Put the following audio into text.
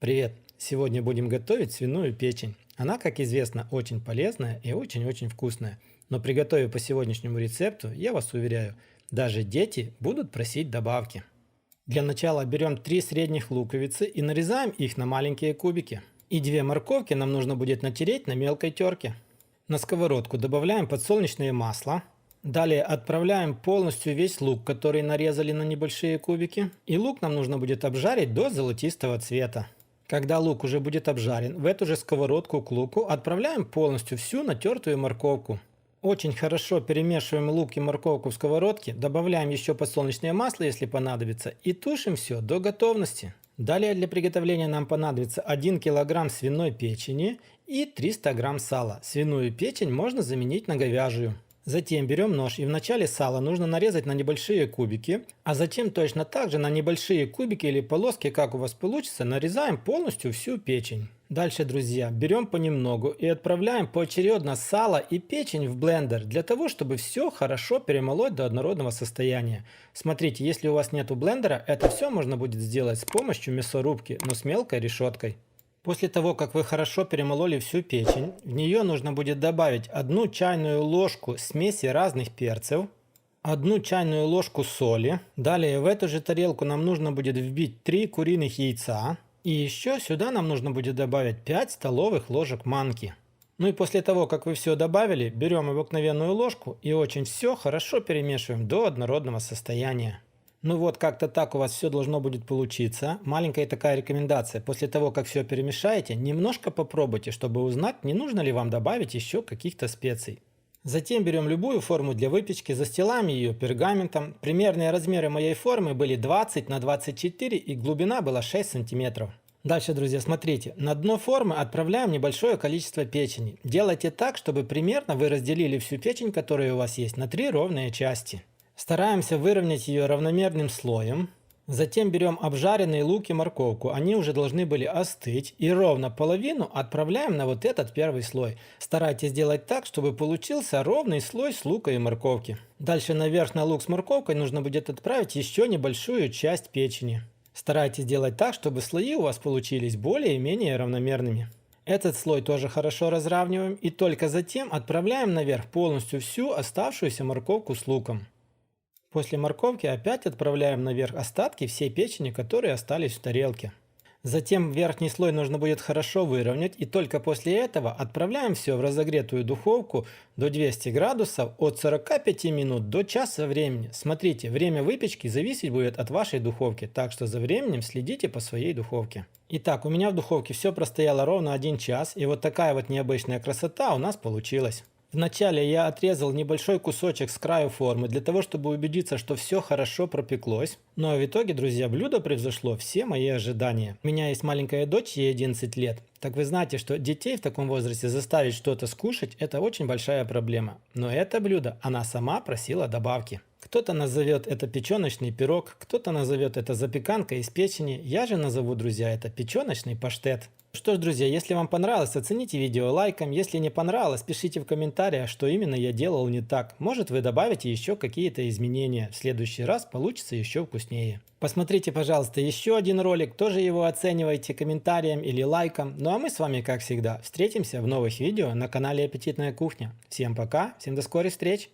Привет! Сегодня будем готовить свиную печень. Она, как известно, очень полезная и очень-очень вкусная. Но приготовив по сегодняшнему рецепту, я вас уверяю, даже дети будут просить добавки. Для начала берем 3 средних луковицы и нарезаем их на маленькие кубики. И 2 морковки нам нужно будет натереть на мелкой терке. На сковородку добавляем подсолнечное масло. Далее отправляем полностью весь лук, который нарезали на небольшие кубики. И лук нам нужно будет обжарить до золотистого цвета. Когда лук уже будет обжарен, в эту же сковородку к луку отправляем полностью всю натертую морковку. Очень хорошо перемешиваем лук и морковку в сковородке, добавляем еще подсолнечное масло, если понадобится, и тушим все до готовности. Далее для приготовления нам понадобится 1 кг свиной печени и 300 г сала. Свиную печень можно заменить на говяжью. Затем берем нож и в начале сала нужно нарезать на небольшие кубики, а затем точно так же на небольшие кубики или полоски, как у вас получится, нарезаем полностью всю печень. Дальше, друзья, берем понемногу и отправляем поочередно сало и печень в блендер, для того, чтобы все хорошо перемолоть до однородного состояния. Смотрите, если у вас нету блендера, это все можно будет сделать с помощью мясорубки, но с мелкой решеткой. После того, как вы хорошо перемололи всю печень, в нее нужно будет добавить 1 чайную ложку смеси разных перцев, 1 чайную ложку соли. Далее в эту же тарелку нам нужно будет вбить 3 куриных яйца. И еще сюда нам нужно будет добавить 5 столовых ложек манки. Ну и после того, как вы все добавили, берем обыкновенную ложку и очень все хорошо перемешиваем до однородного состояния. Ну вот, как-то так у вас все должно будет получиться. Маленькая такая рекомендация. После того, как все перемешаете, немножко попробуйте, чтобы узнать, не нужно ли вам добавить еще каких-то специй. Затем берем любую форму для выпечки, застилаем ее пергаментом. Примерные размеры моей формы были 20 на 24 и глубина была 6 сантиметров. Дальше, друзья, смотрите, на дно формы отправляем небольшое количество печени. Делайте так, чтобы примерно вы разделили всю печень, которая у вас есть, на 3 ровные части. Стараемся выровнять ее равномерным слоем. Затем берем обжаренный лук и морковку. Они уже должны были остыть. И ровно половину отправляем на вот этот первый слой. Старайтесь делать так, чтобы получился ровный слой с лука и морковки. Дальше наверх на лук с морковкой нужно будет отправить еще небольшую часть печени. Старайтесь делать так, чтобы слои у вас получились более-менее равномерными. Этот слой тоже хорошо разравниваем. И только затем отправляем наверх полностью всю оставшуюся морковку с луком. После морковки опять отправляем наверх остатки всей печени, которые остались в тарелке. Затем верхний слой нужно будет хорошо выровнять, и только после этого отправляем все в разогретую духовку до 200 градусов от 45 минут до часа времени. Смотрите, время выпечки зависеть будет от вашей духовки, так что за временем следите по своей духовке. Итак, у меня в духовке все простояло ровно 1 час, и вот такая вот необычная красота у нас получилась. Вначале я отрезал небольшой кусочек с краю формы для того, чтобы убедиться, что все хорошо пропеклось. Но в итоге, друзья, блюдо превзошло все мои ожидания. У меня есть маленькая дочь, ей 11 лет. Так вы знаете, что детей в таком возрасте заставить что-то скушать – это очень большая проблема. Но это блюдо она сама просила добавки. Кто-то назовет это печеночный пирог, кто-то назовет это запеканка из печени. Я же назову, друзья, это печеночный паштет. Что ж, друзья, если вам понравилось, оцените видео лайком. Если не понравилось, пишите в комментариях, что именно я делал не так. Может, вы добавите еще какие-то изменения. В следующий раз получится еще вкуснее. Посмотрите, пожалуйста, еще один ролик. Тоже его оценивайте комментарием или лайком. Ну а мы с вами, как всегда, встретимся в новых видео на канале Аппетитная кухня. Всем пока, всем до скорых встреч!